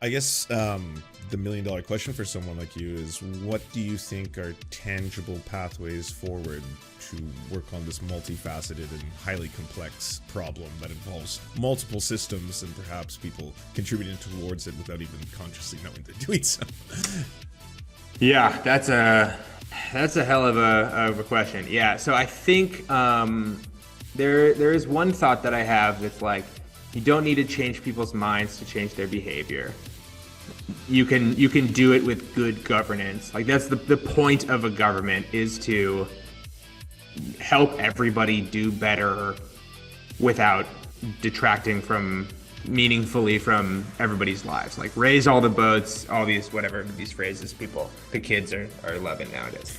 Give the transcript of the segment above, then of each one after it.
I guess the million-dollar question for someone like you is, what do you think are tangible pathways forward to work on this multifaceted and highly complex problem that involves multiple systems and perhaps people contributing towards it without even consciously knowing they're doing so? Yeah, that's a hell of a question. Yeah, so I think there is one thought that I have that's like, you don't need to change people's minds to change their behavior. You can do it with good governance. Like, that's the point of a government, is to help everybody do better without detracting meaningfully from everybody's lives. Like, raise all the boats, all these, whatever, these phrases the kids are loving nowadays.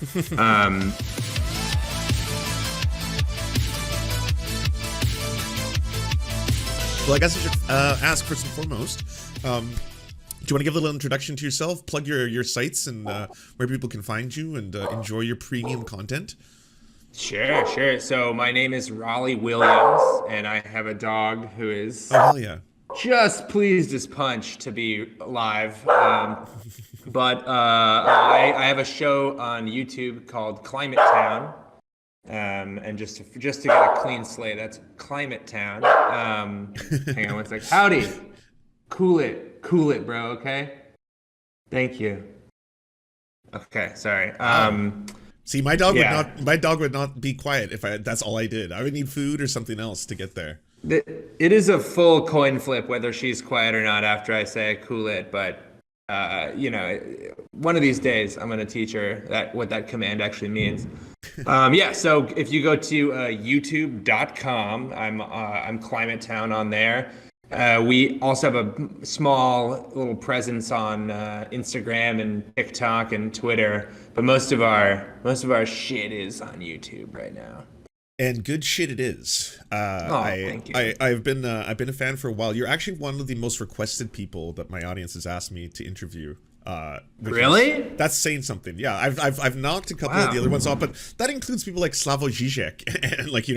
Well, I guess I should ask first and foremost, do you want to give a little introduction to yourself, plug your sites and where people can find you and enjoy your premium content? Sure. So my name is Rollie Williams, and I have a dog who is just pleased as punch to be alive. But I have a show on YouTube called Climate Town. And just to get a clean slate, that's Climate Town. Hang on one sec. Howdy. Cool it, bro. Okay. Thank you. Okay. Sorry. See, my dog would not be quiet if that's all I did. I would need food or something else to get there. It is a full coin flip whether she's quiet or not after I say cool it, but one of these days I'm going to teach her what that command actually means. So if you go to youtube.com, I'm Climate Town on there. We also have a small little presence on Instagram and TikTok and Twitter, but most of our shit is on YouTube right now. And good shit it is. Thank you. I've been a fan for a while. You're actually one of the most requested people that my audience has asked me to interview. Really? That's saying something. Yeah, I've knocked a couple of the other ones off, but that includes people like Slavoj Žižek and like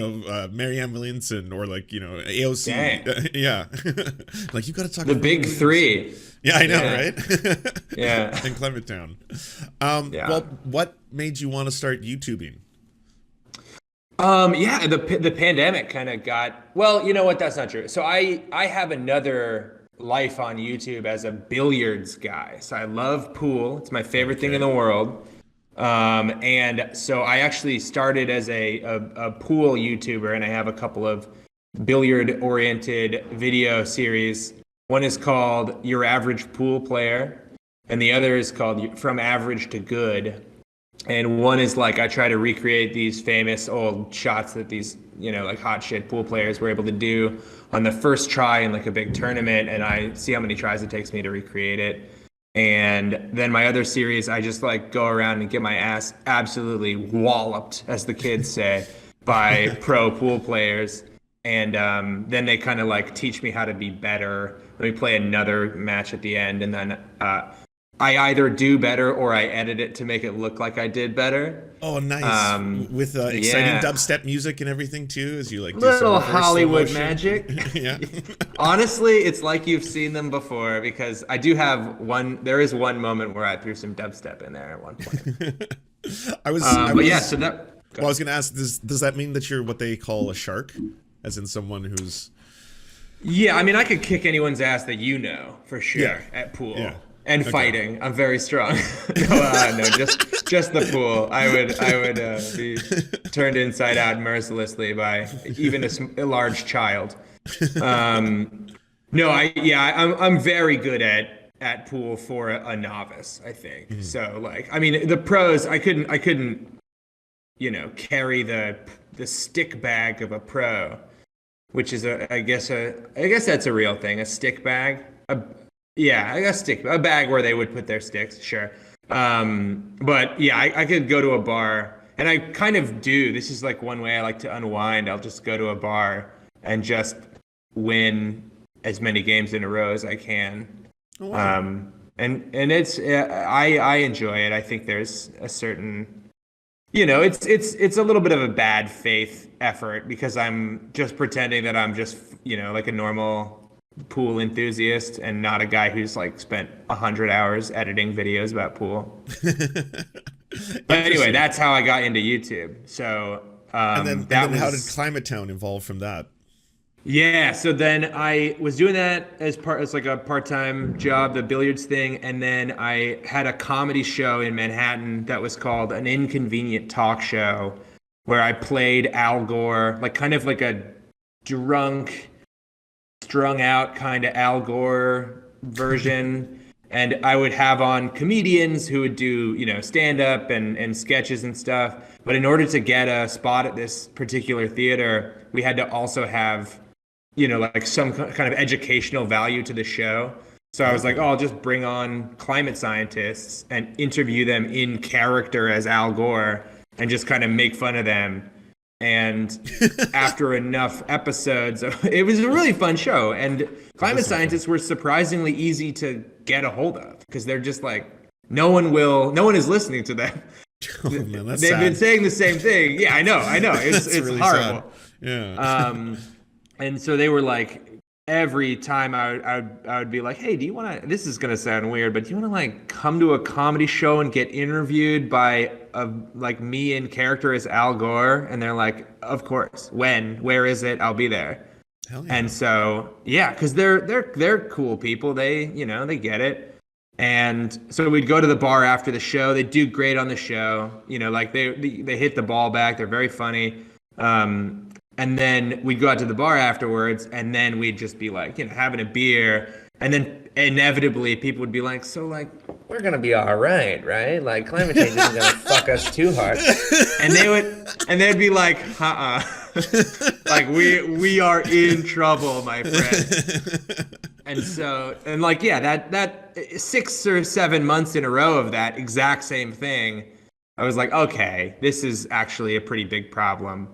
Marianne Williamson or like AOC. Yeah, like you got to talk. The big three. Yeah, I know, right? Yeah. And Climate Town. Well, what made you want to start YouTubing? The pandemic kind of got, well, you know what? That's not true. So I have another life on YouTube as a billiards guy. So I love pool. It's my favorite thing in the world. And so I actually started as a pool YouTuber, and I have a couple of billiard oriented video series. One is called Your Average Pool Player, and the other is called From Average to Good. And one is like, I try to recreate these famous old shots that these, like hot shit pool players were able to do on the first try in like a big tournament. And I see how many tries it takes me to recreate it. And then my other series, I just like go around and get my ass absolutely walloped, as the kids say, by pro pool players. And then they kind of like teach me how to be better. Let me play another match at the end. And then I either do better or I edit it to make it look like I did better. Oh, nice. With exciting dubstep music and everything too, as you like do little Hollywood magic. Yeah. Honestly, it's like you've seen them before, because I do have there is one moment where I threw some dubstep in there at one point. I was going to ask, does that mean that you're what they call a shark? As in someone who's... Yeah, I mean, I could kick anyone's ass that for sure at pool. Yeah. And fighting. I'm very strong. No, just the pool. I would be turned inside out mercilessly by even a large child. I'm very good at pool for a novice, I think. Mm-hmm. So like, I mean, the pros, I couldn't carry the stick bag of a pro, which is I guess that's a real thing, a stick bag. Yeah, I guess a bag where they would put their sticks, sure. But yeah, I could go to a bar, and I kind of do. This is like one way I like to unwind. I'll just go to a bar and just win as many games in a row as I can. Oh, wow. And it's I enjoy it. I think there's a certain, it's a little bit of a bad faith effort, because I'm just pretending that I'm just like a normal pool enthusiast and not a guy who's like spent 100 hours editing videos about pool. But anyway, Interesting. that's how I got into YouTube. So And that then how did was Climate Town evolve from that? yeah. So then I was doing that as like a part-time job, the billiards thing, and then I had a comedy show in Manhattan that was called An Inconvenient Talk Show, where I played Al Gore, like kind of like a drunk, strung out kind of Al Gore version. And I would have on comedians who would do, stand up and sketches and stuff. But in order to get a spot at this particular theater, we had to also have, like some kind of educational value to the show. So I was like, oh, I'll just bring on climate scientists and interview them in character as Al Gore and just kind of make fun of them. And after enough episodes, it was a really fun show. And climate scientists were surprisingly easy to get a hold of because they're just like, no one is listening to them. Oh, man, that's They've sad. been saying the same thing. Yeah, I know. It's really horrible. sad. Yeah. And so they were like, every time I would be like, hey, do you want to, this is going to sound weird, but do you want to like come to a comedy show and get interviewed by like me in character as Al Gore? And they're like, of course. When? Where is it? I'll be there. Hell yeah. And so, yeah, because they're cool people. They, they get it. And so we'd go to the bar after the show. They do great on the show. Like they hit the ball back. They're very funny. And then we'd go out to the bar afterwards, and then we'd just be like, having a beer. And then inevitably people would be like, so like, we're going to be all right, right? Like climate change isn't going to fuck us too hard. And they'd be like, like we are in trouble, my friend. And so, and like, yeah, that 6 or 7 months in a row of that exact same thing, I was like, okay, this is actually a pretty big problem.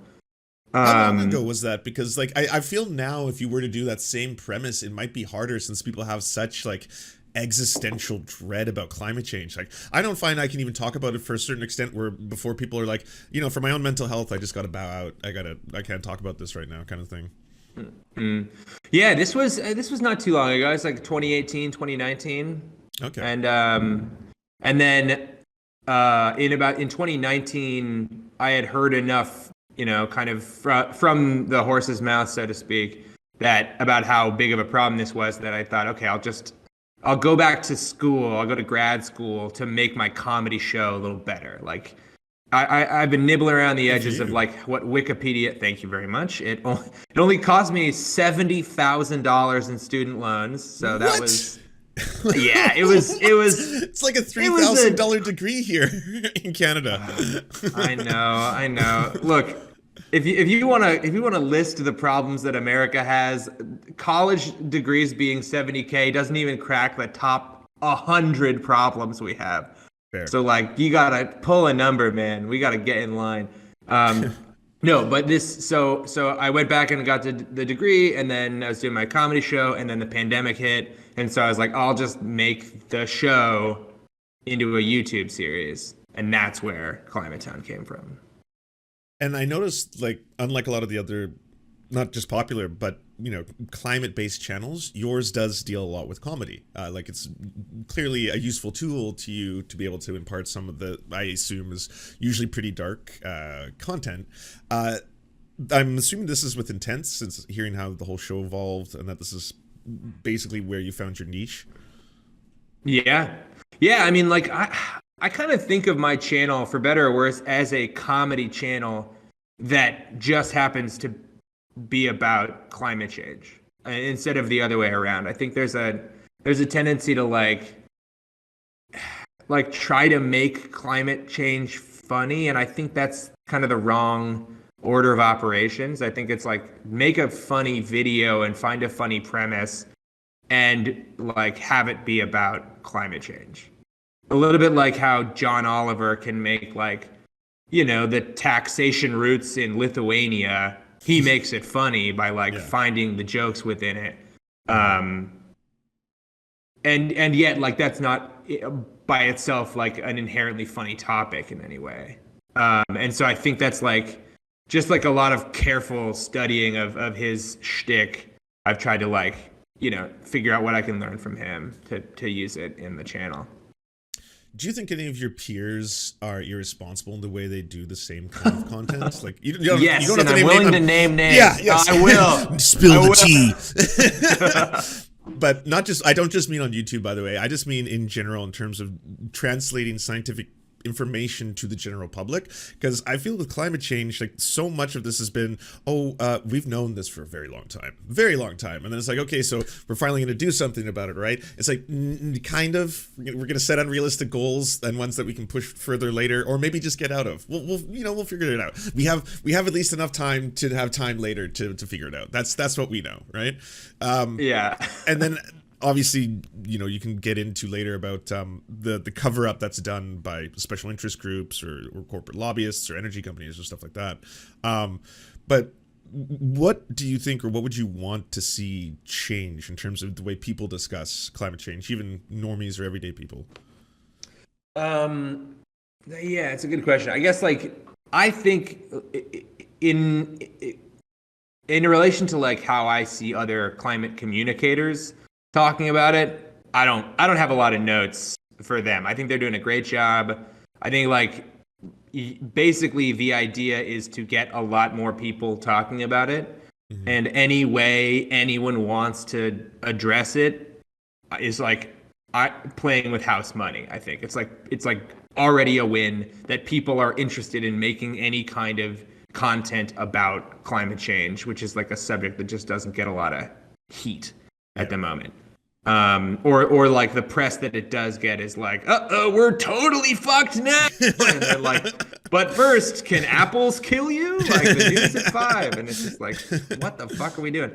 How long ago was that? Because like I feel now if you were to do that same premise, it might be harder since people have such like existential dread about climate change. Like I don't find I can even talk about it for a certain extent where before people are like, for my own mental health, I just got to bow out. I can't talk about this right now kind of thing. Mm-hmm. Yeah, this was not too long ago. It's like 2018, 2019. Okay. And then in 2019, I had heard enough, kind of from the horse's mouth, so to speak, that about how big of a problem this was that I thought, okay, I'll go back to school. I'll go to grad school to make my comedy show a little better. Like I've been nibbling around the edges of like what Wikipedia. Thank you very much. It only cost me $70,000 in student loans. So that was, yeah, it was. It's like a $3,000 degree here in Canada. I know. Look, if you want to list the problems that America has, college degrees being $70K doesn't even crack the top 100 problems we have. Fair. So like you gotta pull a number, man. We gotta get in line. No, but so I went back and got the degree, and then I was doing my comedy show, and then the pandemic hit, and so I was like, I'll just make the show into a YouTube series, and that's where Climate Town came from. And I noticed, like, unlike a lot of the other, not just popular, but, climate-based channels, yours does deal a lot with comedy. Like, it's clearly a useful tool to you to be able to impart some of the, I assume, is usually pretty dark content. I'm assuming this is with intent, since hearing how the whole show evolved, and that this is basically where you found your niche. Yeah. I mean, like, I kind of think of my channel, for better or worse, as a comedy channel that just happens to be about climate change instead of the other way around. I think there's a tendency to like try to make climate change funny, and I think that's kind of the wrong order of operations. I think it's like make a funny video and find a funny premise and like have it be about climate change. A little bit like how John Oliver can make like, the taxation routes in Lithuania. He makes it funny by like finding the jokes within it. And yet like that's not by itself like an inherently funny topic in any way. And so I think that's like just like a lot of careful studying of his shtick. I've tried to like figure out what I can learn from him to use it in the channel. Do you think any of your peers are irresponsible in the way they do the same kind of content? Like, you don't Yes, have and to I'm willing to name names. Yeah, yes. I will. Spill the tea. But I don't just mean on YouTube, by the way. I just mean in general in terms of translating scientific information to the general public, because I feel with climate change, like, so much of this has been, we've known this for a very long time, and then it's like, okay, so we're finally going to do something about it, right? It's like, kind of, we're going to set unrealistic goals and ones that we can push further later, or maybe just get out of. We'll figure it out. We have at least enough time to have time later to figure it out. That's what we know, right? Yeah. And then obviously, you can get into later about the cover up that's done by special interest groups or corporate lobbyists or energy companies or stuff like that. But what do you think, or what would you want to see change in terms of the way people discuss climate change, even normies or everyday people? Yeah, it's a good question. I guess, like, I think in relation to, like, how I see other climate communicators talking about it, I don't have a lot of notes for them. I think they're doing a great job. I think, like, basically the idea is to get a lot more people talking about it. Mm-hmm. And any way anyone wants to address it is like playing with house money. I think it's like already a win that people are interested in making any kind of content about climate change, which is like a subject that just doesn't get a lot of heat at the moment. Or like the press that it does get is like, we're totally fucked now. And they're like, but first, can apples kill you? Like, the news at 5. And it's just like, what the fuck are we doing?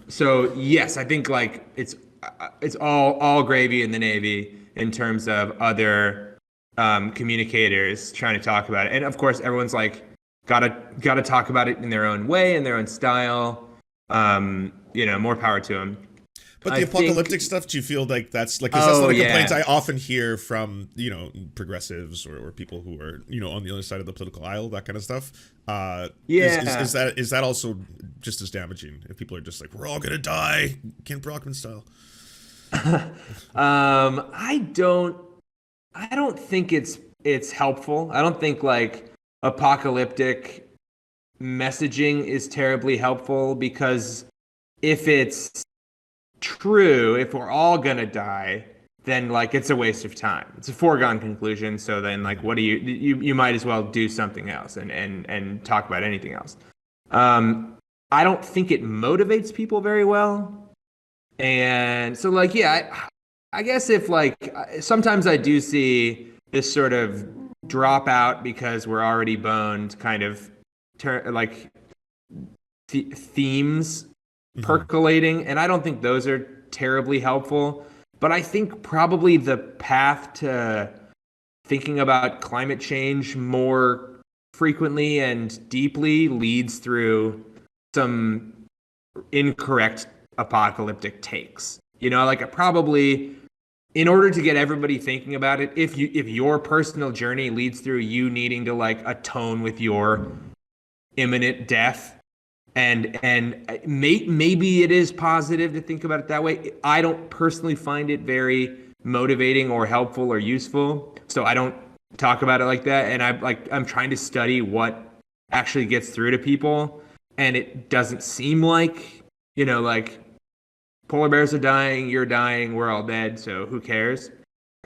So yes, I think, like, it's all gravy in the Navy in terms of other communicators trying to talk about it. And of course, everyone's like, gotta talk about it in their own way, in their own style. More power to them. But the apocalyptic stuff, do you feel like that's like, 'cause that's one of the complaints I often hear from, progressives or people who are, on the other side of the political aisle, that kind of stuff. Is that also just as damaging if people are just like, we're all going to die, Kent Brockman style? I don't think it's helpful. I don't think, like, apocalyptic messaging is terribly helpful, because if it's true, if we're all gonna die, then, like, it's a waste of time. It's a foregone conclusion. So then, like, what do you might as well do something else and talk about anything else. I don't think it motivates people very well. And so, like, yeah, I guess if, like, sometimes I do see this sort of drop out because we're already boned kind of themes percolating, and I don't think those are terribly helpful. But I think probably the path to thinking about climate change more frequently and deeply leads through some incorrect apocalyptic takes. Like, probably in order to get everybody thinking about it, if your personal journey leads through you needing to, like, atone with your imminent death, and maybe it is positive to think about it that way. I don't personally find it very motivating or helpful or useful, so I don't talk about it like that. And I'm trying to study what actually gets through to people, and it doesn't seem like, like, polar bears are dying, you're dying, we're all dead, so who cares?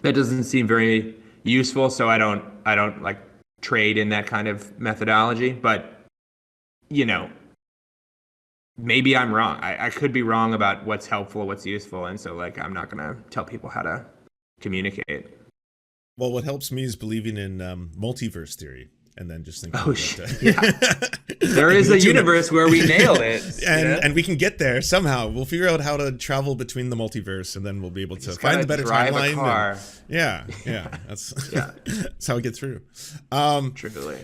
That doesn't seem very useful, so I don't like trade in that kind of methodology. But maybe I'm wrong. I could be wrong about what's helpful, what's useful, and so, like, I'm not gonna tell people how to communicate. Well, what helps me is believing in multiverse theory, and then just thinking, there is a universe where we nail it, and we can get there somehow. We'll figure out how to travel between the multiverse, and then we'll be able to find the better timeline. That's how we get through. Truly.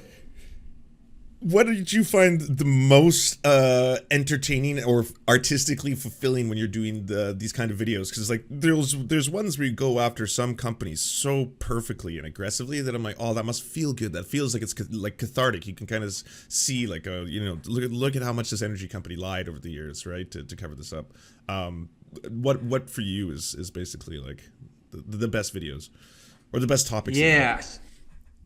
What did you find the most entertaining or artistically fulfilling when you're doing these kind of videos? Because like there's ones where you go after some companies so perfectly and aggressively that I'm like, oh, that must feel good. That feels like it's like cathartic. You can kind of see like a, you know, look at how much this energy company lied over the years, right, to cover this up. What for you is basically like the best videos or the best topics? Yeah.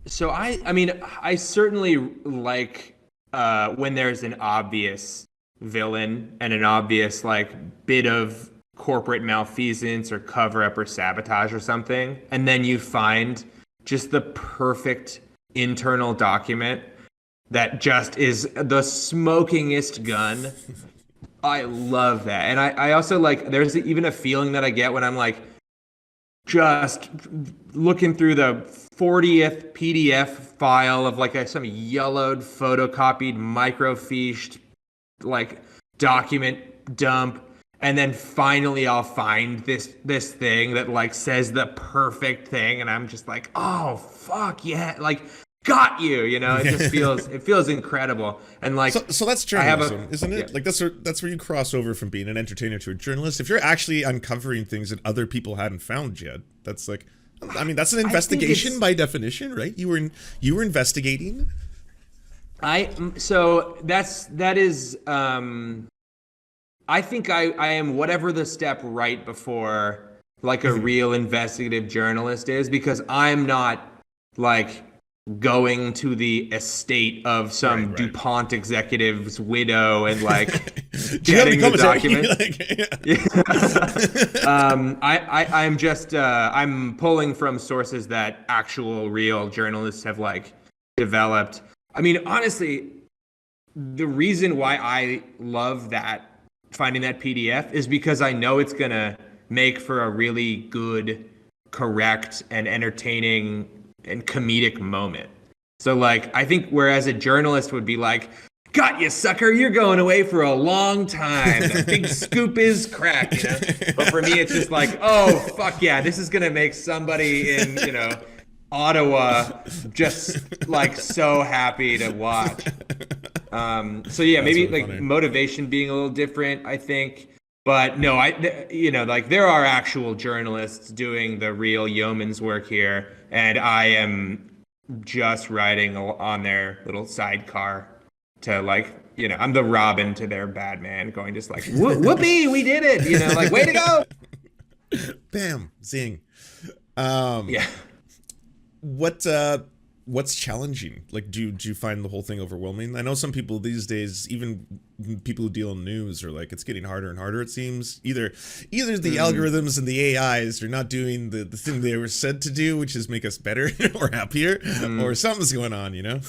So I mean, I certainly like when there's an obvious villain and an obvious like bit of corporate malfeasance or cover up or sabotage or something, and then you find just the perfect internal document that just is the smokingest gun. I love that. And I also like, there's even a feeling that I get when I'm like just looking through the 40th PDF file of like some yellowed, photocopied, microfiched like document dump, and then finally I'll find this thing that like says the perfect thing, and I'm just like, oh fuck yeah, like got you, you know. It just feels incredible. And like, so that's journalism, isn't it? Yeah. Like that's where you cross over from being an entertainer to a journalist. If you're actually uncovering things that other people hadn't found yet, that's like, I mean, that's an investigation by definition, right? You were investigating. So that is I think I am whatever the step right before like a real investigative journalist is, because I'm not like going to the estate of some right. DuPont executive's widow and like getting the document. I'm just I'm pulling from sources that actual real journalists have like developed. I mean, honestly, the reason why I love that, finding that PDF, is because I know it's gonna make for a really good, correct, and entertaining and comedic moment. So like, I think whereas a journalist would be like, got you, sucker, you're going away for a long time, the big scoop is cracked, you know? But for me, it's just like, oh fuck yeah, this is gonna make somebody in, you know, Ottawa just like so happy to watch. So yeah, maybe really like funny. Motivation being a little different, I think. But no, you know, like there are actual journalists doing the real yeoman's work here, and I am just riding on their little sidecar to like, you know, I'm the Robin to their Batman, going just like, whoopee, we did it, you know, like way to go. Bam, zing. Yeah. What's challenging? Like, do you find the whole thing overwhelming? I know some people these days, even people who deal in news, are like, it's getting harder and harder, it seems. Either the algorithms and the AIs are not doing the thing they were said to do, which is make us better or happier, or something's going on, you know?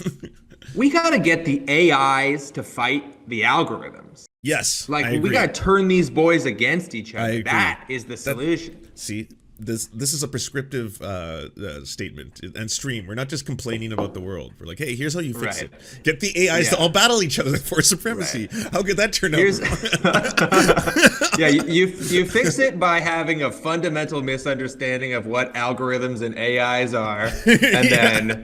We got to get the AIs to fight the algorithms. Yes, like we got to turn these boys against each other. That is the solution. See, this is a prescriptive statement and stream. We're not just complaining about the world. We're like, hey, here's how you fix it. Get the AIs to all battle each other for supremacy. Right. How could that turn out? Yeah, you fix it by having a fundamental misunderstanding of what algorithms and AIs are, and then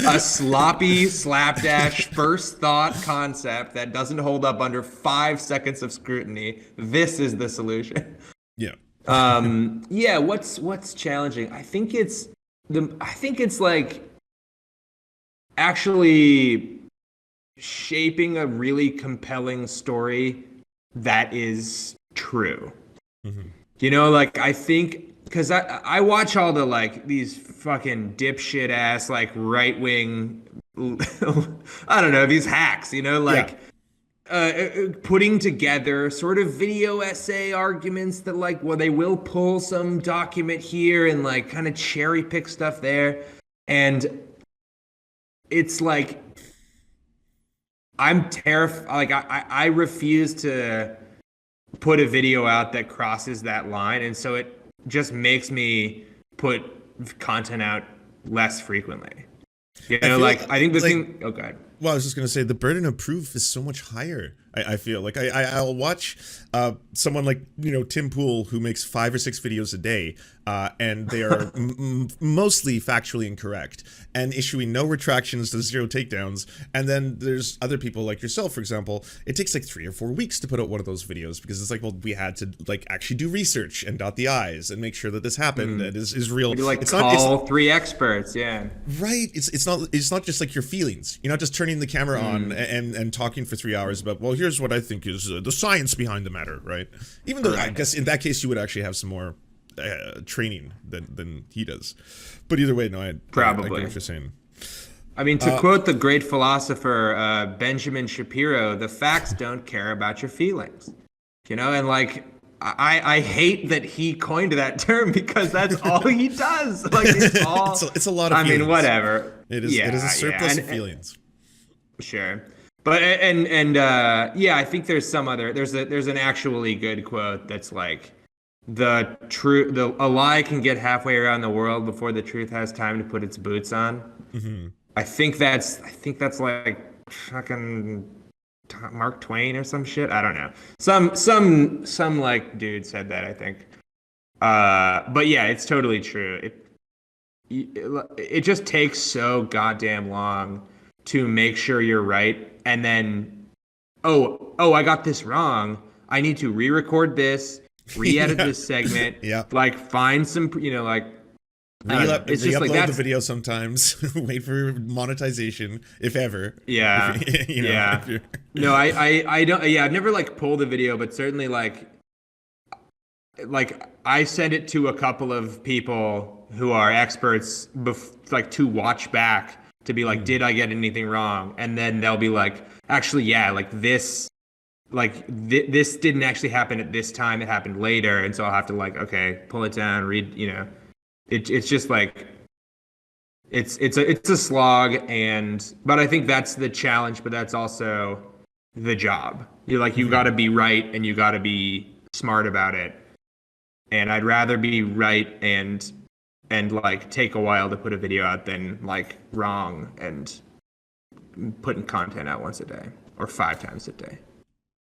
a sloppy slapdash first thought concept that doesn't hold up under 5 seconds of scrutiny. This is the solution. Yeah. Yeah, what's challenging? I think it's like actually shaping a really compelling story that is true. Mm-hmm. You know, like I think, because I watch all the like these fucking dipshit ass like right wing I don't know, these hacks, you know, like putting together sort of video essay arguments that like, well, they will pull some document here and like kind of cherry pick stuff there. And it's like, I'm terrified. Like I refuse to put a video out that crosses that line. And so it just makes me put content out less frequently. You know, I think the thing, oh God. Well, I was just going to say the burden of proof is so much higher I feel like I'll watch someone like, Tim Pool, who makes 5 or 6 videos a day, and they are mostly factually incorrect and issuing no retractions to 0 takedowns. And then there's other people like yourself, for example. It takes like 3 or 4 weeks to put out one of those videos because it's like, well, we had to like actually do research and dot the I's and make sure that this happened and is real. Maybe like call 3 experts, yeah. Right. It's not just like your feelings. You're not just turning the camera on and talking for 3 hours about, well, here's what I think is the science behind the matter, right? Even though I guess in that case you would actually have some more training than he does. But either way, no, I get what you're saying. I mean, to quote the great philosopher Benjamin Shapiro, the facts don't care about your feelings. And like, I hate that he coined that term because that's all he does. Like, it's all. It's a lot of feelings. I mean, whatever. It is. It is a surplus of feelings. Sure. But I think there's some other there's an actually good quote that's like a lie can get halfway around the world before the truth has time to put its boots on. Mm-hmm. I think that's like fucking Mark Twain or some shit. I don't know. Some like dude said that, I think. But yeah, it's totally true. It just takes so goddamn long to make sure you're right. And then, I got this wrong. I need to re-record this, re-edit this segment. Yeah. Like find some, like. It's just like the video sometimes. Wait for monetization, if ever. Yeah. No, I don't. Yeah, I've never like pulled a video, but certainly like I send it to a couple of people who are experts, to watch back. To be like, did I get anything wrong? And then they'll be like, actually, yeah, like this didn't actually happen at this time. It happened later. And so I'll have to like, okay, pull it down, read, it's just like, it's a slog. But I think that's the challenge, but that's also the job. You're like, you got to be right and you got to be smart about it. And I'd rather be right and like take a while to put a video out than like wrong and putting content out once a day or 5 times a day.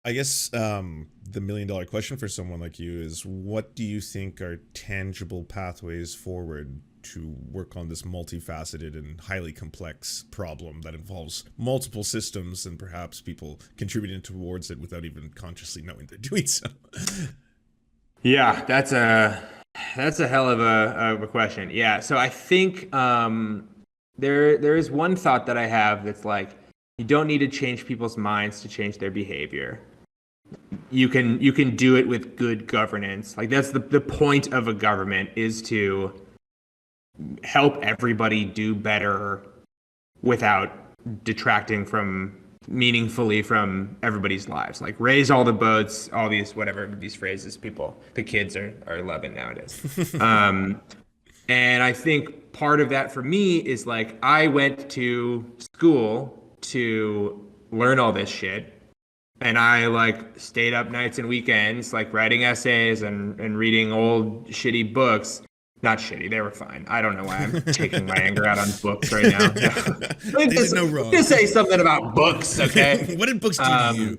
I guess the $1 million question for someone like you is, what do you think are tangible pathways forward to work on this multifaceted and highly complex problem that involves multiple systems and perhaps people contributing towards it without even consciously knowing they're doing so? Yeah, that's a hell of a question. Yeah, so I think there is one thought that I have that's like, you don't need to change people's minds to change their behavior. You can do it with good governance. Like that's the point of a government, is to help everybody do better without detracting meaningfully from everybody's lives. Like raise all the boats, all these these phrases the kids are loving nowadays. And I think part of that for me is like, I went to school to learn all this shit, and I like stayed up nights and weekends like writing essays and reading old shitty books. Not shitty, they were fine. I don't know why I'm taking my anger out on books right now. There's no wrong. Just say something about books, okay? What did books do to you?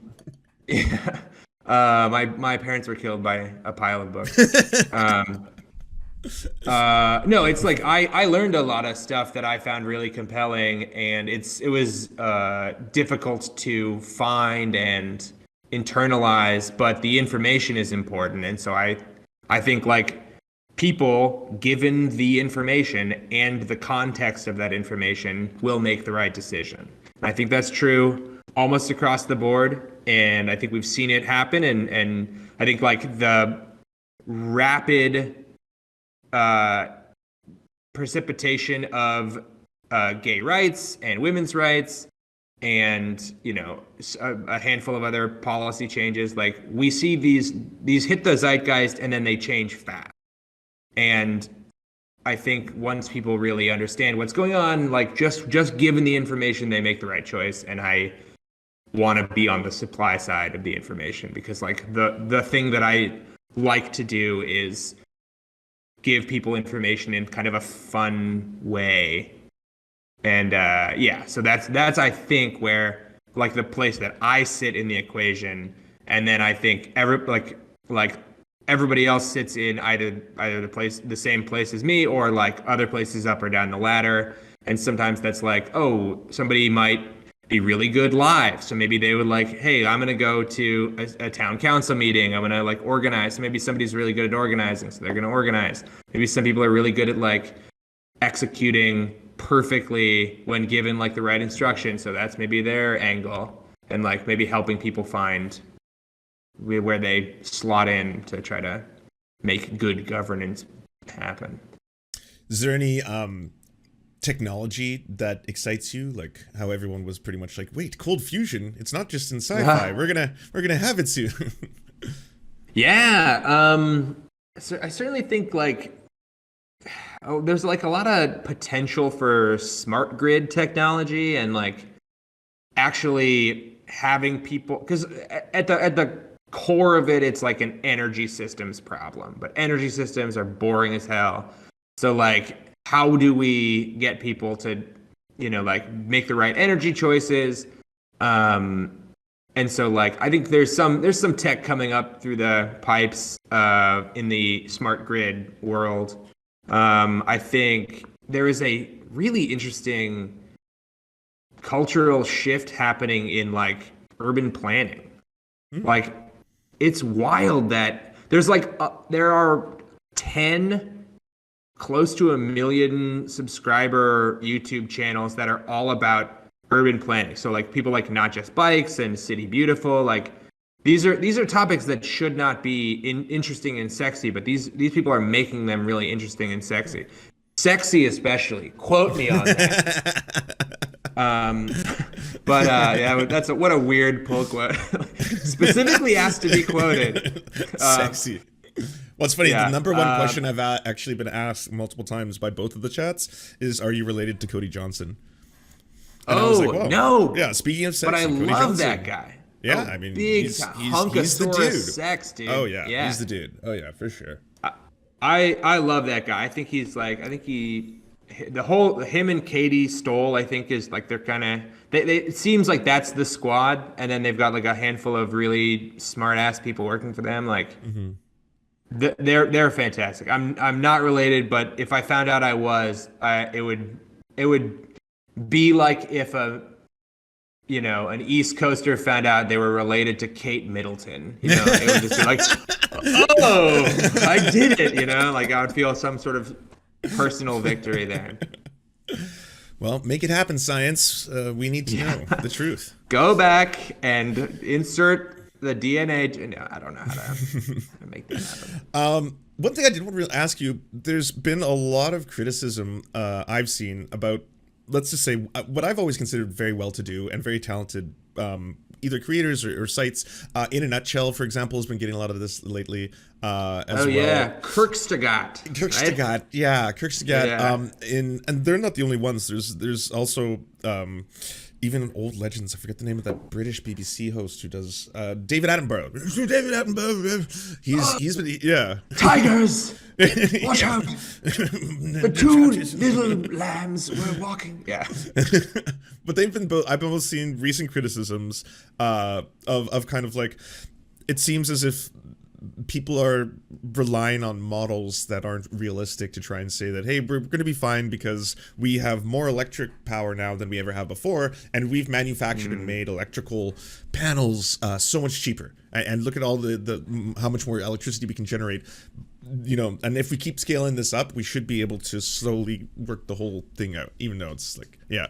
Yeah. My parents were killed by a pile of books. No, it's like I learned a lot of stuff that I found really compelling, and it was difficult to find and internalize, but the information is important. And so I think like people, given the information and the context of that information, will make the right decision. I think that's true almost across the board, and I think we've seen it happen. And I think like the rapid precipitation of gay rights and women's rights, and a handful of other policy changes, like we see these hit the zeitgeist and then they change fast. And I think once people really understand what's going on, like just given the information, they make the right choice. And I want to be on the supply side of the information, because like the thing that I like to do is give people information in kind of a fun way. And so that's I think where like the place that I sit in the equation, and then I think everybody else sits in either the same place as me, or like other places up or down the ladder. And sometimes that's like, oh, somebody might be really good live, so maybe they would like, hey, I'm gonna go to a town council meeting, I'm gonna like organize. So maybe somebody's really good at organizing, so they're gonna organize. Maybe some people are really good at like executing perfectly when given like the right instruction, so that's maybe their angle, and like maybe helping people find where they slot in to try to make good governance happen. Is there any technology that excites you, like how everyone was pretty much like, wait, cold fusion, it's not just in sci-fi, we're gonna have it soon? So I certainly think like, there's like a lot of potential for smart grid technology, and like actually having people, because at the core of it, it's like an energy systems problem, but energy systems are boring as hell. So like, how do we get people to, like make the right energy choices? And so like, I think there's some tech coming up through the pipes in the smart grid world. I think there is a really interesting cultural shift happening in like urban planning. Like, it's wild that there's like there are 10 close to 1 million subscriber YouTube channels that are all about urban planning. So like people like Not Just Bikes and City Beautiful, like these are topics that should not be interesting and sexy, but these people are making them really interesting and sexy. Sexy especially. Quote me on that. But what a weird pull quote. Specifically asked to be quoted. Sexy. Well, it's funny. The number one question I've actually been asked multiple times by both of the chats is, "Are you related to Cody Johnson?" And I was like, well, no. Yeah, speaking of sex, but I Cody love Johnson. That guy. Yeah, I mean, he's the dude. Sex, dude. Oh yeah, he's the dude. Oh yeah, for sure. I love that guy. I think him and Katie Stoll, I think, is like, they're kind of, it seems like that's the squad, and then they've got like a handful of really smart ass people working for them. Like, they're fantastic. I'm not related, but if I found out I was, it would be like if an East Coaster found out they were related to Kate Middleton. It would just be like, oh, I did it. Like I would feel some sort of personal victory there. Well, make it happen, science. We need to know the truth. Go back and insert the DNA. No, I don't know how to make that happen. One thing I did want to ask you, there's been a lot of criticism I've seen about, let's just say, what I've always considered very well-to-do and very talented either creators or sites. In a Nutshell, for example, has been getting a lot of this lately as well. Oh, yeah. Kirkstagat. Right? Yeah, Kirkstagat. Yeah. And they're not the only ones. There's also even old legends. I forget the name of that British BBC host who does David Attenborough. David Attenborough. He's been, yeah. Tigers! Watch out! The two little lambs were walking. Yeah. But they've been both. I've almost seen recent criticisms of kind of like, it seems as if people are relying on models that aren't realistic to try and say that, hey, we're going to be fine because we have more electric power now than we ever have before, and we've manufactured and made electrical panels so much cheaper. And look at all the how much more electricity we can generate. And if we keep scaling this up, we should be able to slowly work the whole thing out, even though it's like, yeah.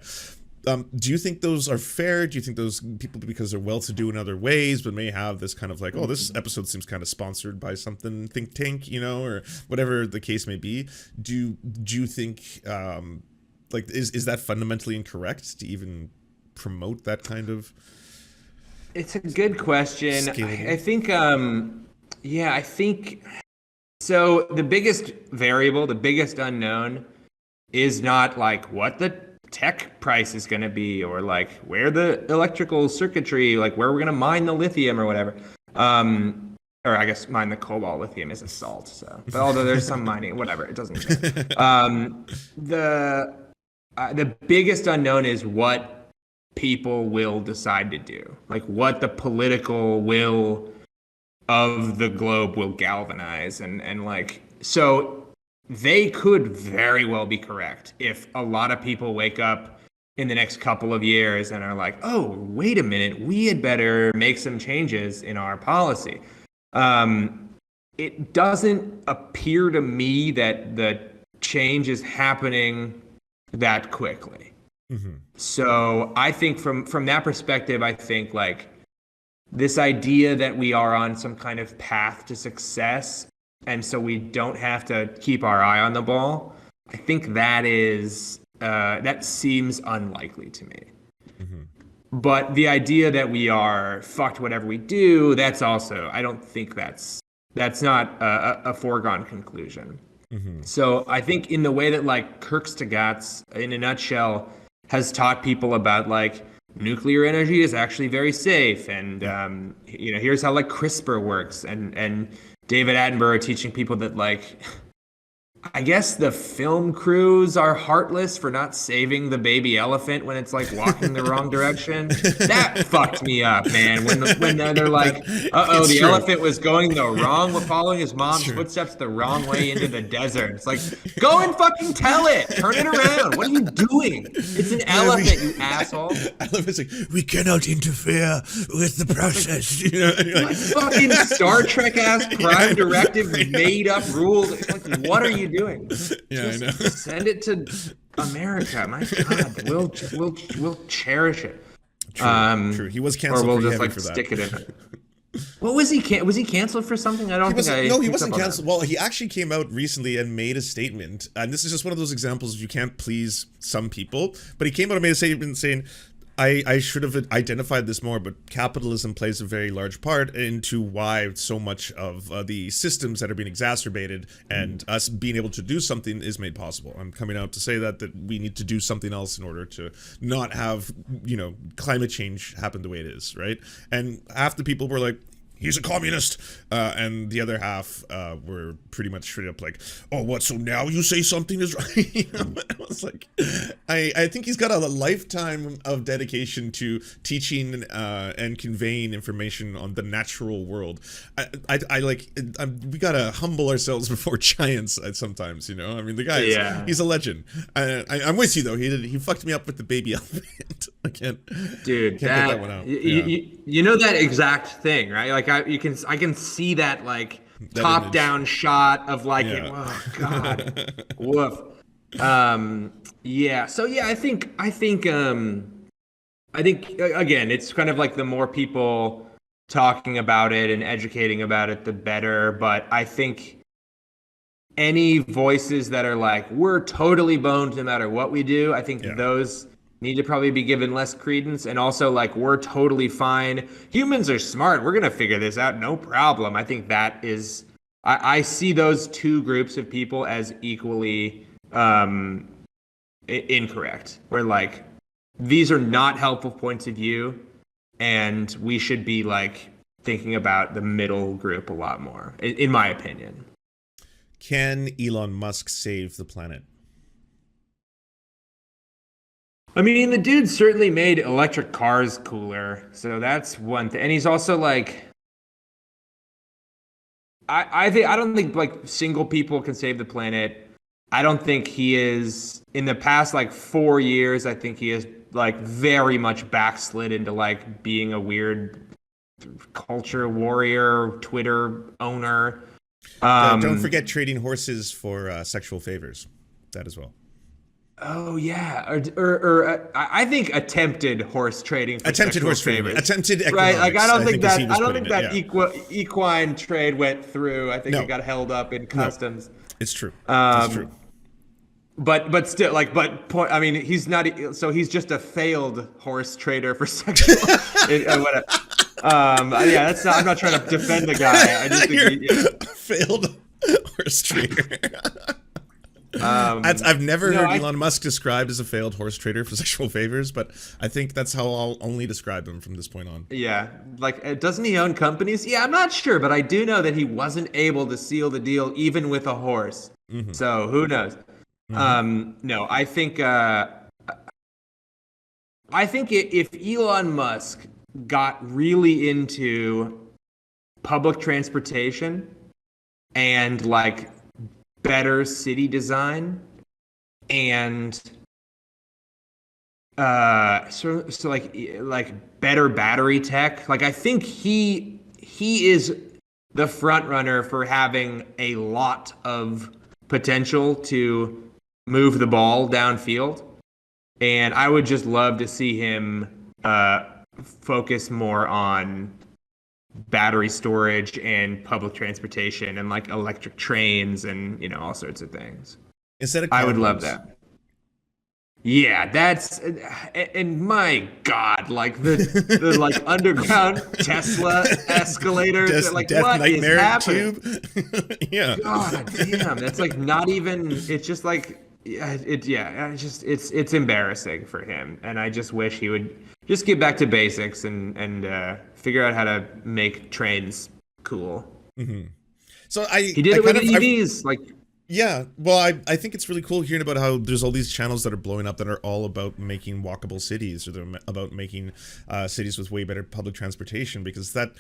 Do you think those are fair? Do you think those people, because they're well-to-do in other ways, but may have this kind of like, oh, this episode seems kind of sponsored by something think tank, or whatever the case may be? Do you think like is that fundamentally incorrect to even promote that kind of? It's a good question. I think I think so. The biggest variable, the biggest unknown, is not like what the tech price is going to be, or like where the electrical circuitry, like where we're going to mine the lithium or whatever. Or I guess mine the cobalt. Lithium is a salt, so. But although there's some mining, whatever, it doesn't matter. The biggest unknown is what people will decide to do, like what the political will of the globe will galvanize. And like, so they could very well be correct if a lot of people wake up in the next couple of years and are like, oh, wait a minute, we had better make some changes in our policy. It doesn't appear to me that the change is happening that quickly. Mm-hmm. So I think from that perspective, I think like this idea that we are on some kind of path to success, and so we don't have to keep our eye on the ball, I think that is that seems unlikely to me. Mm-hmm. But the idea that we are fucked whatever we do, that's also, I don't think that's not a foregone conclusion. Mm-hmm. So I think in the way that like Kierkegaard, in a nutshell, has taught people about like nuclear energy is actually very safe, and here's how like CRISPR works, and David Attenborough teaching people that like, I guess the film crews are heartless for not saving the baby elephant when it's like walking the wrong direction. That fucked me up, man. When they're like, the elephant was going the wrong, following his mom's footsteps the wrong way into the desert. It's like, go and fucking tell it. Turn it around. What are you doing? It's an elephant, you asshole. Elephant's like, we cannot interfere with the process. Like fucking Star Trek ass crime directive made up rules. It's like, what are you doing? Yeah, I know. Send it to America. My God, we'll cherish it. True. He was canceled. Or we'll just like stick it in. What was he? Was he canceled for something? I don't think. No, he wasn't canceled. Well, he actually came out recently and made a statement. And this is just one of those examples of you can't please some people. But he came out and made a statement saying, I should have identified this more, but capitalism plays a very large part into why so much of the systems that are being exacerbated and us being able to do something is made possible. I'm coming out to say that we need to do something else in order to not have, climate change happen the way it is, right? And half the people were like, he's a communist, and the other half were pretty much straight up like, oh, what, so now you say something is right? I was like, I think he's got a lifetime of dedication to teaching and conveying information on the natural world. We gotta humble ourselves before giants sometimes, I mean, the guy, he's a legend. I'm with you, though. He fucked me up with the baby elephant. I can't get that one out. You know that exact thing, right? Like, I can see that like top down shot of like oh God, woof. So I think again, it's kind of like the more people talking about it and educating about it, the better. But I think any voices that are like, we're totally boned no matter what we do, I think those need to probably be given less credence. And also, like, we're totally fine. Humans are smart. We're going to figure this out. No problem. I think that is, I see those two groups of people as equally incorrect. Where, like, these are not helpful points of view, and we should be, like, thinking about the middle group a lot more, in my opinion. Can Elon Musk save the planet? I mean, the dude certainly made electric cars cooler, so that's one thing. And he's also like, I don't think like single people can save the planet. I don't think he is, in the past like 4 years, I think he is like very much backslid into like being a weird culture warrior, Twitter owner. Don't forget trading horses for sexual favors. That as well. Oh yeah, or I think attempted horse trading. Attempted horse trading. Attempted economics. Right, like I don't think that equine trade went through. I think it got held up in customs. No, it's true. It's true. But still, like, I mean, he's not. So he's just a failed horse trader for sexual. Whatever. That's not. I'm not trying to defend the guy. I just think failed horse trader. I've never heard Elon Musk described as a failed horse trader for sexual favors, but I think that's how I'll only describe him from this point on. Yeah, like, doesn't he own companies? Yeah, I'm not sure, but I do know that he wasn't able to seal the deal even with a horse. Mm-hmm. So who knows? Mm-hmm. No, I think I think if Elon Musk got really into public transportation and like better city design and so like better battery tech, like I think he is the front runner for having a lot of potential to move the ball downfield. And I would just love to see him focus more on battery storage and public transportation and like electric trains and all sorts of things. Instead of I would love condos. that. Yeah, that's and my God, like the like underground Tesla escalators, like Death what is Nightmare happening? tube. Yeah. God damn, that's like not even. It's just like it's embarrassing for him, and I just wish he would just get back to basics and figure out how to make trains cool. Mm-hmm. So he did it with EVs, like. Yeah, well, I think it's really cool hearing about how there's all these channels that are blowing up that are all about making walkable cities, or they're about making cities with way better public transportation, because that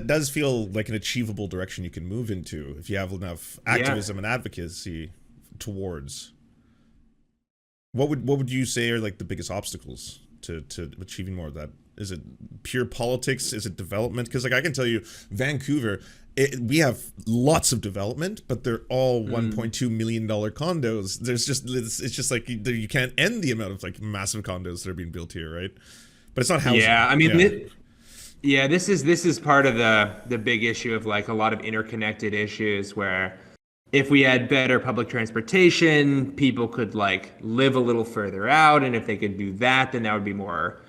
does feel like an achievable direction you can move into if you have enough activism and advocacy towards. What would you say are like the biggest obstacles to achieving more of that? Is it pure politics? Is it development? Because like I can tell you, Vancouver, we have lots of development, but they're all $1.2 million condos. There's just it's just like you can't end the amount of like massive condos that are being built here, right? But it's not housing. Yeah, I mean, this is part of the big issue of like a lot of interconnected issues where if we had better public transportation, people could like live a little further out, and if they could do that, then that would be more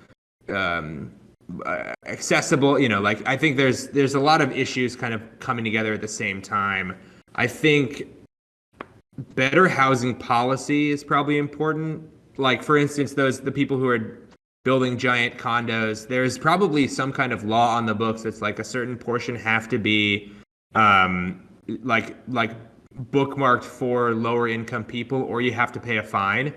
accessible. Like I think there's a lot of issues kind of coming together at the same time. I think better housing policy is probably important. Like for instance, the people who are building giant condos, there's probably some kind of law on the books that's like a certain portion have to be like bookmarked for lower income people, or you have to pay a fine.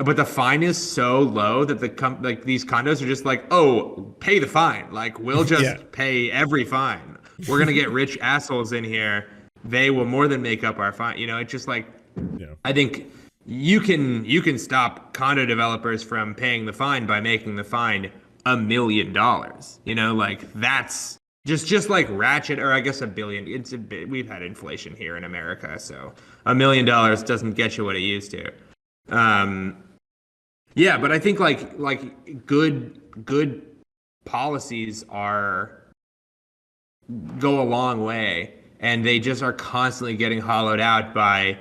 But the fine is so low that like these condos are just like, oh, pay the fine. Like we'll just pay every fine. We're gonna get rich assholes in here. They will more than make up our fine. It's just like, I think you can stop condo developers from paying the fine by making the fine $1 million. Like that's just like ratchet, or I guess $1 billion. We've had inflation here in America, so $1 million doesn't get you what it used to. Yeah, but I think like good policies go a long way, and they just are constantly getting hollowed out by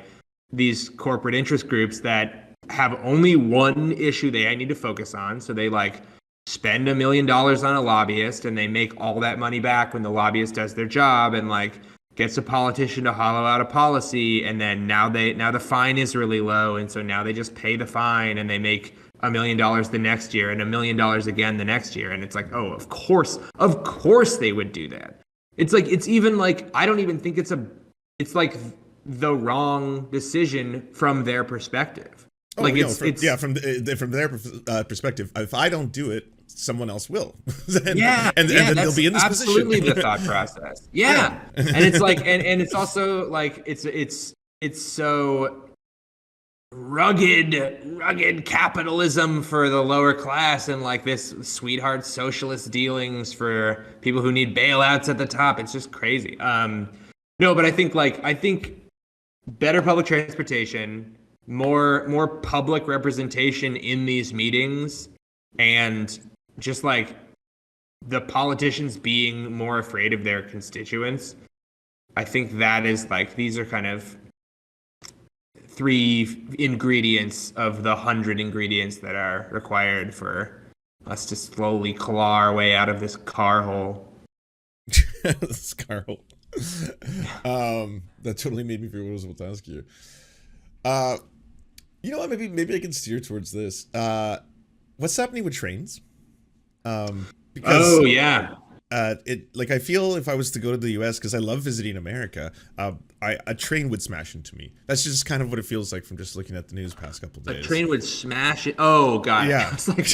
these corporate interest groups that have only one issue they need to focus on. So they like spend $1 million on a lobbyist, and they make all that money back when the lobbyist does their job and like gets a politician to hollow out a policy, and then now the fine is really low, and so now they just pay the fine and they make $1 million the next year and $1 million again the next year, and it's like, oh, of course they would do that. It's like it's even like I don't even think it's like the wrong decision from their perspective. Oh, like from their perspective, if I don't do it, someone else will. and then they'll be in this position. Absolutely the thought process. Yeah. And it's like and it's also like it's so rugged capitalism for the lower class, and like this sweetheart socialist dealings for people who need bailouts at the top. It's just crazy. No, but I think better public transportation, more public representation in these meetings, and just like the politicians being more afraid of their constituents. I think that is like, these are kind of 3 ingredients of the 100 ingredients that are required for us to slowly claw our way out of this car hole. This car hole. That totally made me forget what I was about to ask you. You know what? Maybe I can steer towards this. What's happening with trains? Because, oh yeah. I feel if I was to go to the US, because I love visiting America, a train would smash into me. That's just kind of what it feels like from just looking at the news past couple A days. train would smash it. Oh god. Yeah. It's like,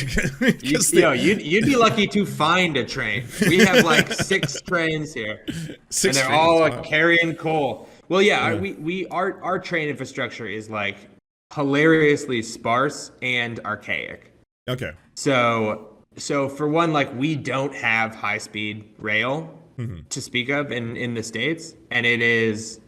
you'd be lucky to find a train. We have like 6 trains here, and they're all like carrying coal. Well, yeah. Our train infrastructure is like hilariously sparse and archaic. Okay. So for one, like we don't have high speed rail to speak of in the States, and it is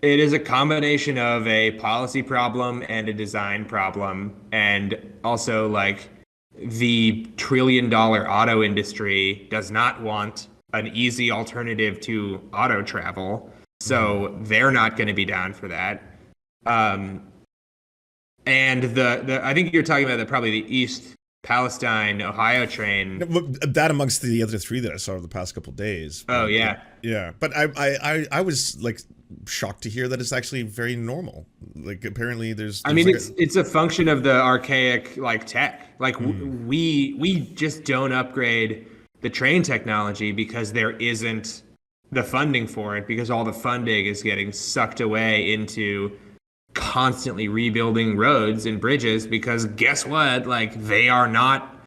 a combination of a policy problem and a design problem, and also like the $1 trillion auto industry does not want an easy alternative to auto travel, so they're not going to be down for that. And the I think you're talking about probably the East Palestine, Ohio train. That amongst the other 3 that I saw over the past couple of days. Oh yeah, yeah. But I was like shocked to hear that it's actually very normal. Like apparently there's I mean, like it's a function of the archaic like tech. Like we just don't upgrade the train technology because there isn't the funding for it, because all the funding is getting sucked away into constantly rebuilding roads and bridges, because guess what? Like they are not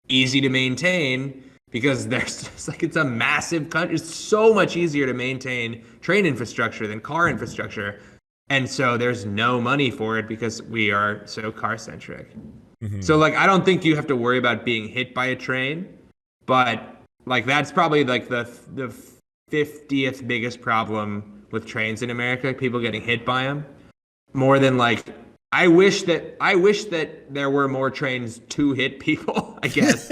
easy to maintain, because there's just like, it's a massive country. It's so much easier to maintain train infrastructure than car infrastructure. And so there's no money for it because we are so car centric. So like, I don't think you have to worry about being hit by a train, but like, that's probably like the 50th biggest problem with trains in America, people getting hit by them. More than like, I wish that there were more trains to hit people, I guess,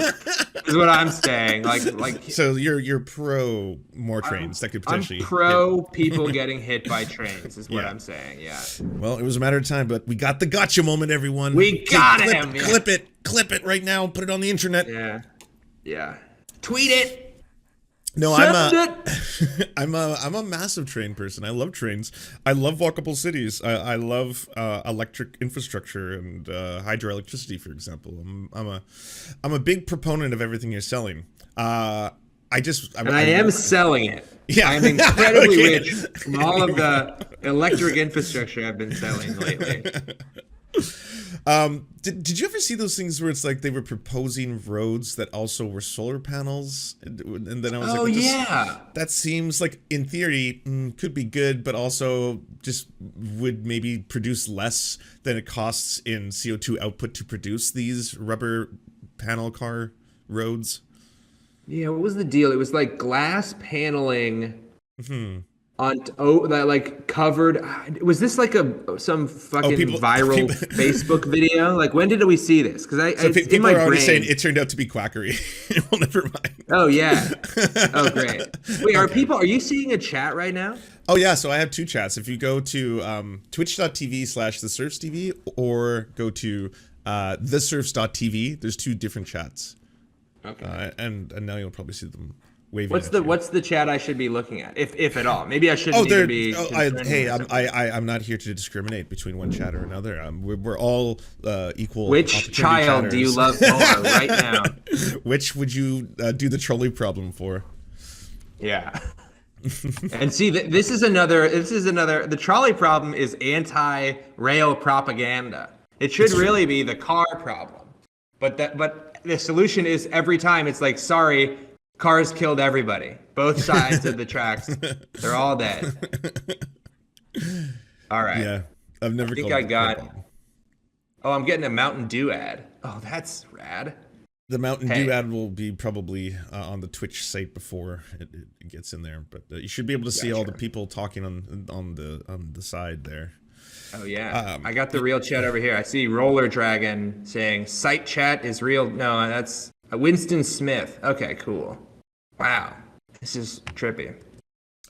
is what I'm saying. Like. So you're pro more trains that could potentially. I'm pro people getting hit by trains, is what I'm saying. Yeah. Well, it was a matter of time, but we got the gotcha moment, everyone. We got him. Clip it right now. Put it on the internet. Yeah. Tweet it. No, I'm a massive train person. I love trains. I love walkable cities. I love electric infrastructure and hydroelectricity, for example. I'm a big proponent of everything you're selling. I am selling it. Yeah, I'm incredibly rich from all of the electric infrastructure I've been selling lately. Did you ever see those things where it's like they were proposing roads that also were solar panels, and then I was that seems like in theory could be good, but also just would maybe produce less than it costs in CO2 output to produce these rubber panel car roads. Yeah, what was the deal? It was like glass paneling that like covered. Was this like some fucking viral Facebook video? Like, when did we see this? Because people are already saying it turned out to be quackery. Well, never mind. Oh yeah. Oh great. Wait, are you seeing a chat right now? Oh yeah. So I have 2 chats. If you go to twitch.tv/theserfstv or go to theserfs.tv, there's 2 different chats. Okay. And now you'll probably see them waving. What's the chat I should be looking at, if at all? Maybe I shouldn't even be. I'm not here to discriminate between one chat or another. We're all equal. Which child do you love more right now? Which would you do the trolley problem for? Yeah. And see, this is another. The trolley problem is anti-rail propaganda. It should really be the car problem. But the solution is every time it's like, sorry, cars killed everybody. Both sides of the tracks, they're all dead. All right. Yeah, I've never. I'm getting a Mountain Dew ad. Oh, that's rad. The Mountain Dew ad will be probably on the Twitch site before it gets in there, but you should be able to see all the people talking on the side there. Oh yeah, I got the real chat over here. I see Roller Dragon saying site chat is real. No, that's Winston Smith. Okay, cool. Wow, this is trippy.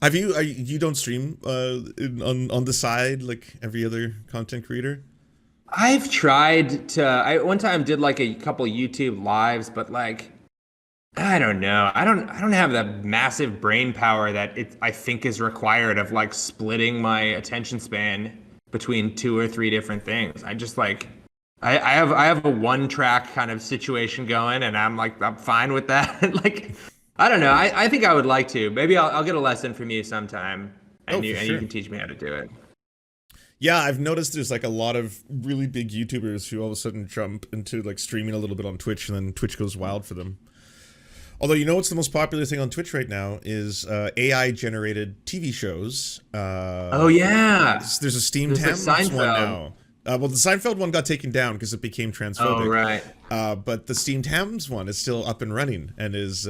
Have you don't stream on the side like every other content creator? I've tried to. I one time did like a couple YouTube lives, but like I don't know. I don't have the massive brain power that I think is required of like splitting my attention span between 2 or 3 different things. I just like I have a 1-track kind of situation going, and I'm fine with that. Like I don't know. I think I would like to. Maybe I'll get a lesson from you sometime, Oh, and for you sure. can teach me how to do it. Yeah, I've noticed there's like a lot of really big YouTubers who all of a sudden jump into like streaming a little bit on Twitch, and then Twitch goes wild for them. Although, you know what's the most popular thing on Twitch right now is AI generated TV shows. Oh yeah, There's a Steam there's like Thames one Seinfeld. now. Well, the Seinfeld one got taken down because it became Oh transphobic. right. But the Steam Thames one is still up and running and is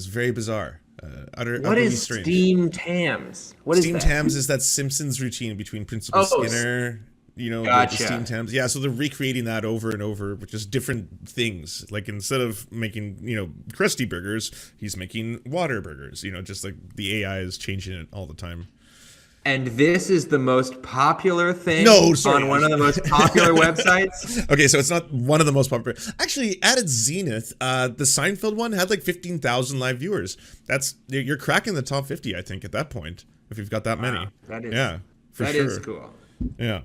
very bizarre. What Utterly is strange. Steam Tams? What is Steam that? Thames is that Simpsons routine between Principal Oh, Skinner, you know, the gotcha. Steam Thames. Yeah, so they're recreating that over and over with just different things. Like instead of making, you know, crusty burgers, he's making water burgers. You know, just like the AI is changing it all the time. And this is the most popular thing No, sorry. on one of the most popular websites. Okay, so it's not one of the most popular. Actually, at its zenith, the Seinfeld one had like 15,000 live viewers. You're cracking the top 50, I think, at that point, if you've got that many. Wow, that is Yeah, for that sure. is cool. Yeah.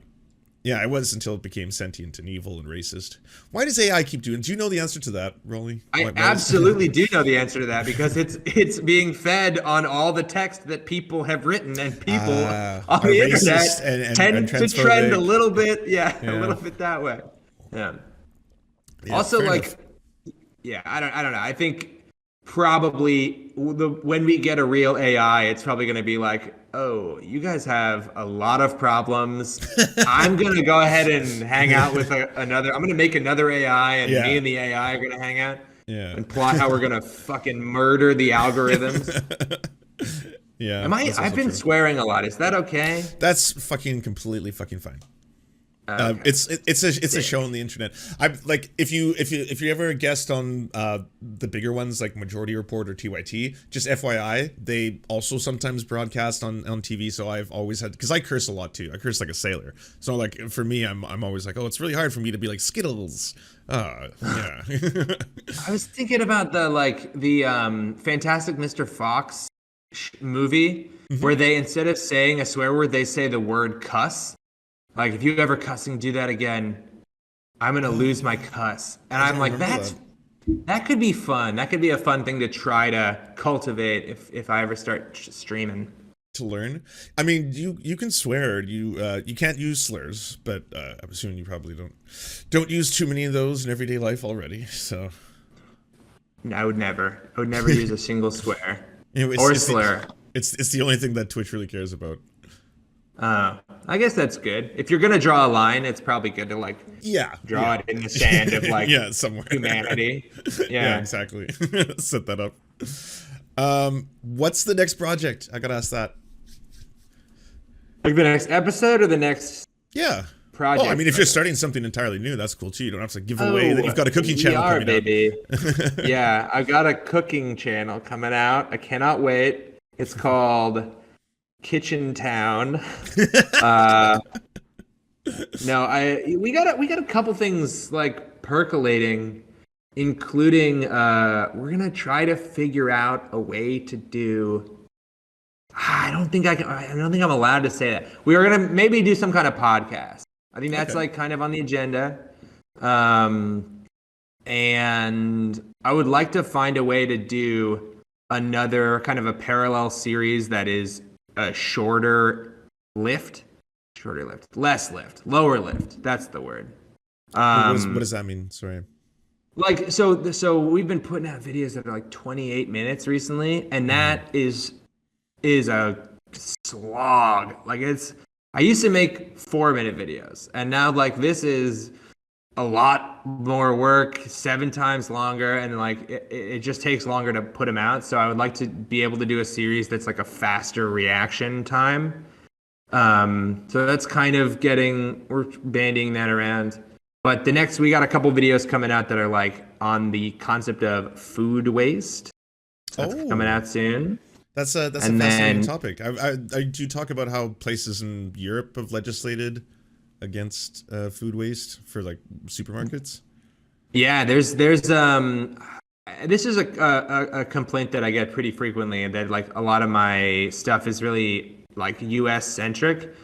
Yeah, it was until it became sentient and evil and racist. Why does AI keep doing? Do you know the answer to that, Rollie? I Why is- absolutely do know the answer to that because it's being fed on all the text that people have written, and people on are the racist internet and tend to trend transphobic. a little bit, a Yeah. little bit that way. Yeah. Yeah, Also, fair like, enough. yeah, I don't know. I think probably when we get a real AI, it's probably going to be like, oh, you guys have a lot of problems. I'm going to go ahead and hang out with another. I'm going to make another AI, and Yeah. me and the AI are going to hang out Yeah. and plot how we're going to fucking murder the algorithms. Yeah. Am I? that's I've also been true. swearing a lot. Is that okay? That's fucking completely fucking fine. Okay. It's a show on the internet. I like if you ever a guest on the bigger ones like Majority Report or TYT, just FYI, they also sometimes broadcast on TV. So I've always had, because I curse a lot too. I curse like a sailor. So like for me, I'm always like, oh, it's really hard for me to be like Skittles. Yeah. I was thinking about the Fantastic Mr. Fox movie where they, instead of saying a swear word, they say the word cuss. Like, if you ever cussing, do that again, I'm gonna lose my cuss. And I'm like, remember that could be fun. That could be a fun thing to try to cultivate if I ever start streaming. To learn. I mean, you can swear. You can't use slurs, but I'm assuming you probably don't use too many of those in everyday life already. So I would never use a single swear you know, or slur. It's the only thing that Twitch really cares about. I guess that's good. If you're gonna draw a line, it's probably good to like draw it in the sand of like somewhere humanity. Yeah, exactly. Set that up. What's the next project? I gotta ask that. Like the next episode or the next Yeah. project? Oh, I mean, if you're starting something entirely new, that's cool too. You don't have to give away that you've got a cooking channel coming baby. Yeah, I've got a cooking channel coming out. I cannot wait. It's called Kitchen Town. We got a couple things like percolating, including we're gonna try to figure out a way to do. I don't think I'm allowed to say that. We are gonna maybe do some kind of podcast. I think that's like kind of on the agenda. And I would like to find a way to do another kind of a parallel series that is a less lift, lower lift. That's the word. what does that mean? Sorry. Like, so we've been putting out videos that are like 28 minutes recently, and that is a slog. Like, I used to make 4-minute videos, and now like this is a lot more work, 7 times longer, and like it just takes longer to put them out. So I would like to be able to do a series that's like a faster reaction time. So that's kind of we're bandying that around. But we got a couple videos coming out that are like on the concept of food waste. So that's coming out soon. That's a fascinating topic. I do talk about how places in Europe have legislated against food waste for like supermarkets. Yeah, there's this is a complaint that I get pretty frequently, and that like a lot of my stuff is really like U.S. centric.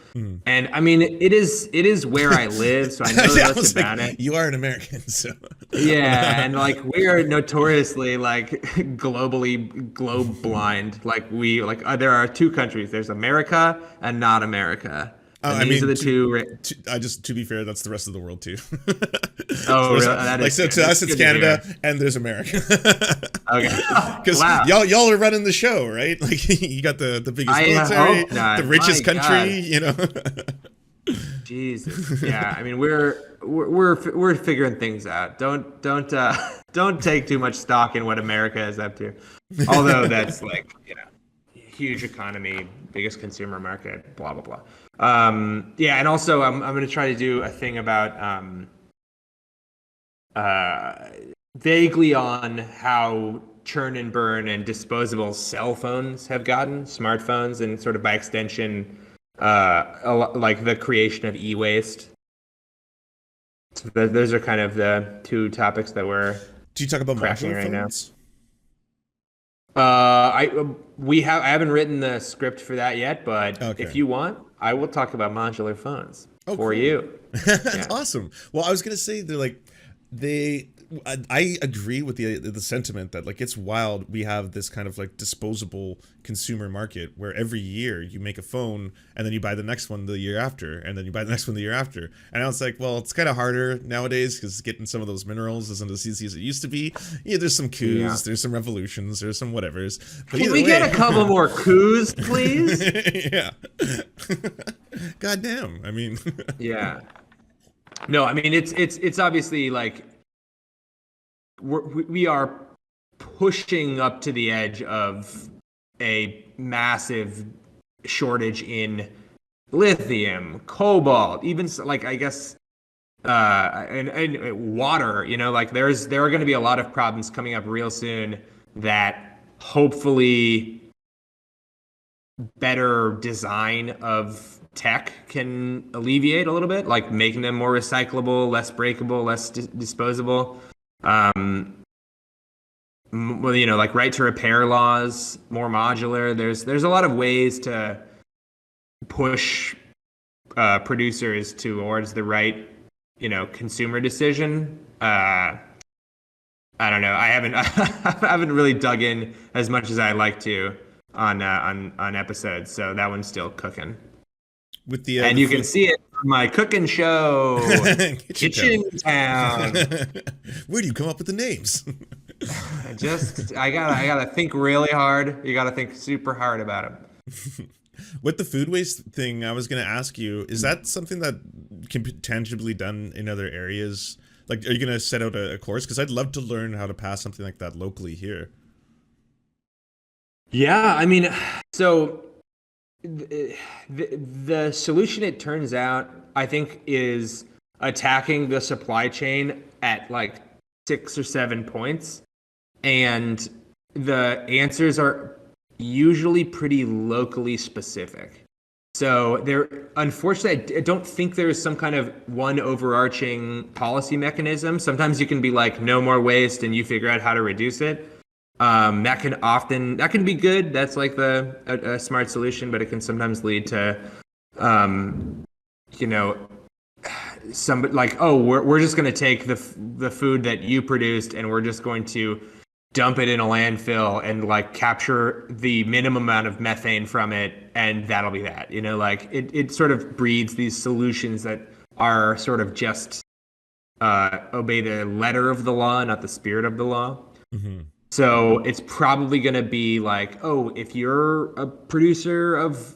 And I mean, it is where I live, so I know Yeah, I most was about like, it. you are an American, so Yeah, and like we are notoriously like globe blind. Like there are two countries. There's America and not America, and I these are mean, the two. to be fair, that's the rest of the world too. Oh, So really? That like is so good. to That's us, it's good to Canada, hear. and there's America. Okay. Because Wow. y'all are running the show, right? Like you got the biggest I military, hope not. the richest My country, God. you know. Jesus. Yeah. I mean, we're figuring things out. Don't take too much stock in what America is up to. Although that's like, huge economy, biggest consumer market, blah blah blah. Yeah, and also I'm gonna try to do a thing about vaguely on how churn and burn and disposable cell phones have gotten, smartphones, and sort of by extension, like the creation of e-waste. So those are kind of the two topics that we're Do you talk about cracking modular right now. phones? I haven't written the script for that yet, but Okay. if you want, I will talk about modular phones for cool. you. That's Yeah. awesome. Well, I was gonna say I agree with the sentiment that like it's wild. We have this kind of like disposable consumer market where every year you make a phone and then you buy the next one the year after, and then you buy the next one the year after. And I was like, well, it's kind of harder nowadays because getting some of those minerals isn't as easy as it used to be. Yeah, there's some coups, there's some revolutions, there's some whatevers. But Can we get a couple more coups, please? Yeah. God damn. I mean. Yeah. No, I mean it's obviously like we are pushing up to the edge of a massive shortage in lithium, cobalt, even like I guess and water. Like there are going to be a lot of problems coming up real soon that hopefully better design of tech can alleviate a little bit, like making them more recyclable, less breakable, less disposable. Well, like right to repair laws, more modular. There's a lot of ways to push producers towards the right, consumer decision. I don't know. I haven't really dug in as much as I'd like to on episodes, so that one's still cooking. With the and the you food- can see it on my cooking show, Kitchen Town. Where do you come up with the names? I gotta think really hard. You gotta think super hard about them. With the food waste thing, I was going to ask you, is that something that can be tangibly done in other areas? Like, are you going to set out a course? Because I'd love to learn how to pass something like that locally here. Yeah, I mean, so the solution, it turns out, I think, is attacking the supply chain at like 6 or 7 points. And the answers are usually pretty locally specific. So unfortunately, I don't think there is some kind of one overarching policy mechanism. Sometimes you can be like, no more waste, and you figure out how to reduce it. That can be good. That's like a smart solution, but it can sometimes lead to, somebody like, oh, we're just going to take the food that you produced and we're just going to dump it in a landfill and like capture the minimum amount of methane from it, and that'll be that. Like it sort of breeds these solutions that are sort of just obey the letter of the law, not the spirit of the law. Mm-hmm. So it's probably going to be like, oh, if you're a producer of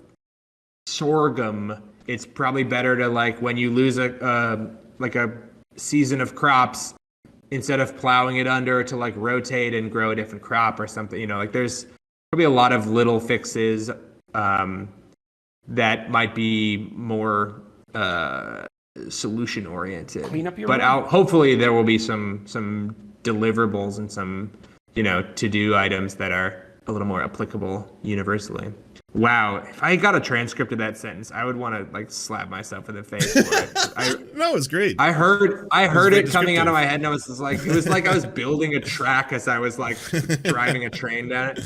sorghum, it's probably better to, like, when you lose a season of crops, instead of plowing it under, to like rotate and grow a different crop or something. Like there's probably a lot of little fixes that might be more solution oriented. Clean up your but room. hopefully there will be some deliverables and some to-do items that are a little more applicable universally. Wow, if I got a transcript of that sentence, I would want to like slap myself in the face for it. No, it's great. I heard very it coming out of descriptive. my head, and I was just like, it was like I was building a track as I was like driving a train down it.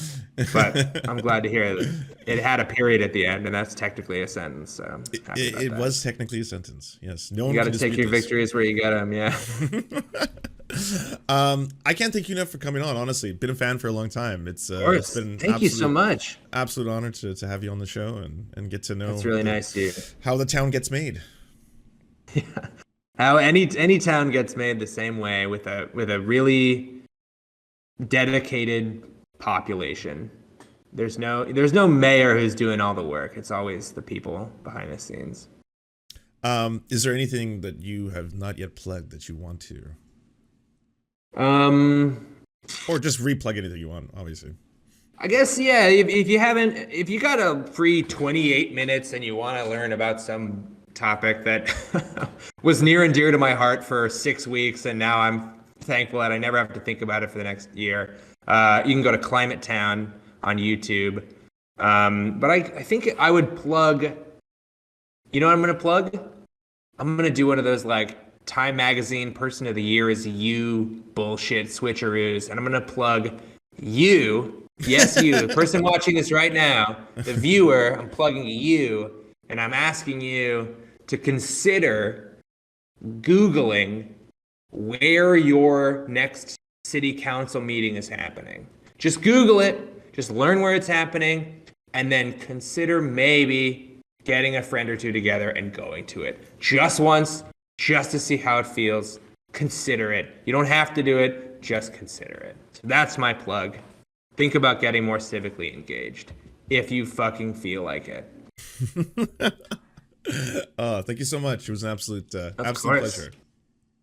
But I'm glad to hear that it had a period at the end, and that's technically a sentence. So happy about It that. was technically a sentence. Yes, no one You got can to take dispute your this. victories where you get them. Yeah. I can't thank you enough for coming on. Honestly, been a fan for a long time. It's been Thank you so much. absolute honor to have you on the show and get to know. That's really nice of you. How the town gets made. How any town gets made the same way with a really dedicated population. There's no mayor who's doing all the work. It's always the people behind the scenes. Is there anything that you have not yet plugged that you want to? Or just replug anything you want, obviously. I guess, yeah, if you got a free 28 minutes and you want to learn about some topic that was near and dear to my heart for 6 weeks, and now I'm thankful that I never have to think about it for the next year, you can go to Climate Town on YouTube. But I think I would plug, you know what I'm going to plug? I'm going to do one of those like Time Magazine Person of the Year is You bullshit switcheroos, and I'm going to plug you. Yes, you, the person watching this right now, the viewer, I'm plugging you, and I'm asking you to consider Googling where your next city council meeting is happening. Just Google it, just learn where it's happening, and then consider maybe getting a friend or two together and going to it. Just once, just to see how it feels. Consider it. You don't have to do it, just consider it. So that's my plug. Think about getting more civically engaged if you fucking feel like it. Thank you so much. It was an absolute pleasure.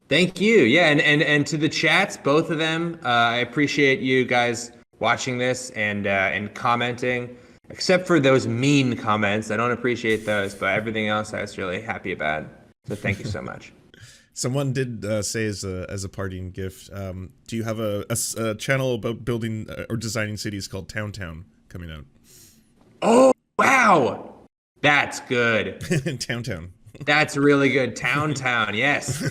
Thank you. Yeah, and to the chats, both of them, I appreciate you guys watching this and commenting. Except for those mean comments, I don't appreciate those, but everything else I was really happy about. So thank you so much. Someone did say as a parting gift, do you have a channel about building or designing cities called Town coming out? Oh, wow. That's good. Town. That's really good. Town, yes.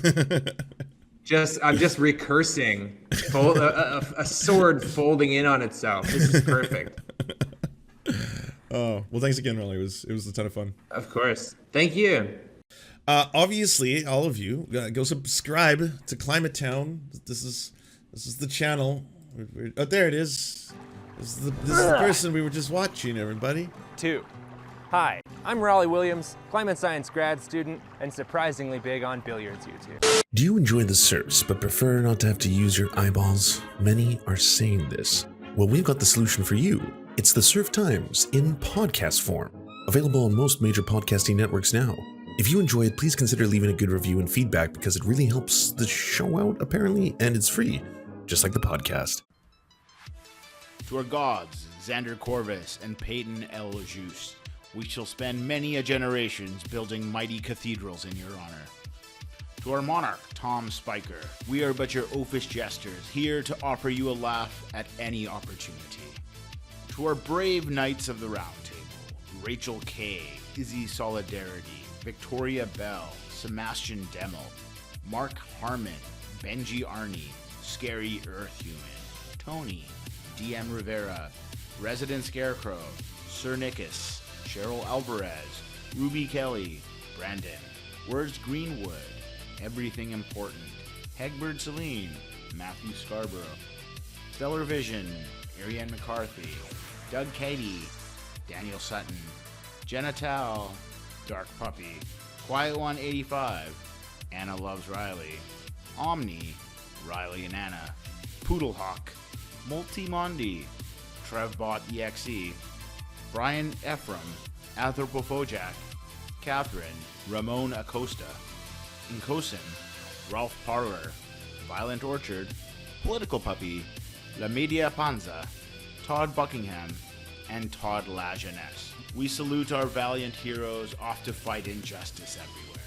I'm just recursing a sword folding in on itself. This is perfect. Oh, well, thanks again, Rollie. It was a ton of fun. Of course. Thank you. Obviously, all of you, go subscribe to Climate Town. This is the channel. Oh, there it is. This is the person we were just watching, everybody. 2. Hi, I'm Rollie Williams, climate science grad student, and surprisingly big on billiards YouTube. Do you enjoy the Serfs but prefer not to have to use your eyeballs? Many are saying this. Well, we've got the solution for you. It's the Serf Times in podcast form, available on most major podcasting networks now. If you enjoy it, please consider leaving a good review and feedback because it really helps the show out, apparently, and it's free, just like the podcast. To our gods, Xander Corvus and Peyton L. Juste, we shall spend many a generations building mighty cathedrals in your honor. To our monarch, Tom Spiker, we are but your oafish jesters, here to offer you a laugh at any opportunity. To our brave knights of the Round Table, Rachel K., Izzy Solidarity, Victoria Bell, Sebastian Demmel, Mark Harmon, Benji Arney, Scary Earth Human, Tony, DM Rivera, Resident Scarecrow, Sir Nickus, Cheryl Alvarez, Ruby Kelly, Brandon, Words Greenwood, Everything Important, Hegbert Celine, Matthew Scarborough, Stellar Vision, Ariane McCarthy, Doug Cady, Daniel Sutton, Jenna Tal, Dark Puppy, Quiet One 85, Anna Loves Riley, Omni, Riley and Anna, Poodlehawk, Multimondi, Trevbot EXE, Brian Ephraim, Anthropophojak, Catherine, Ramon Acosta, Incosin, Ralph Parler, Violent Orchard, Political Puppy, La Media Panza, Todd Buckingham, and Todd La Jeunesse. We salute our valiant heroes off to fight injustice everywhere.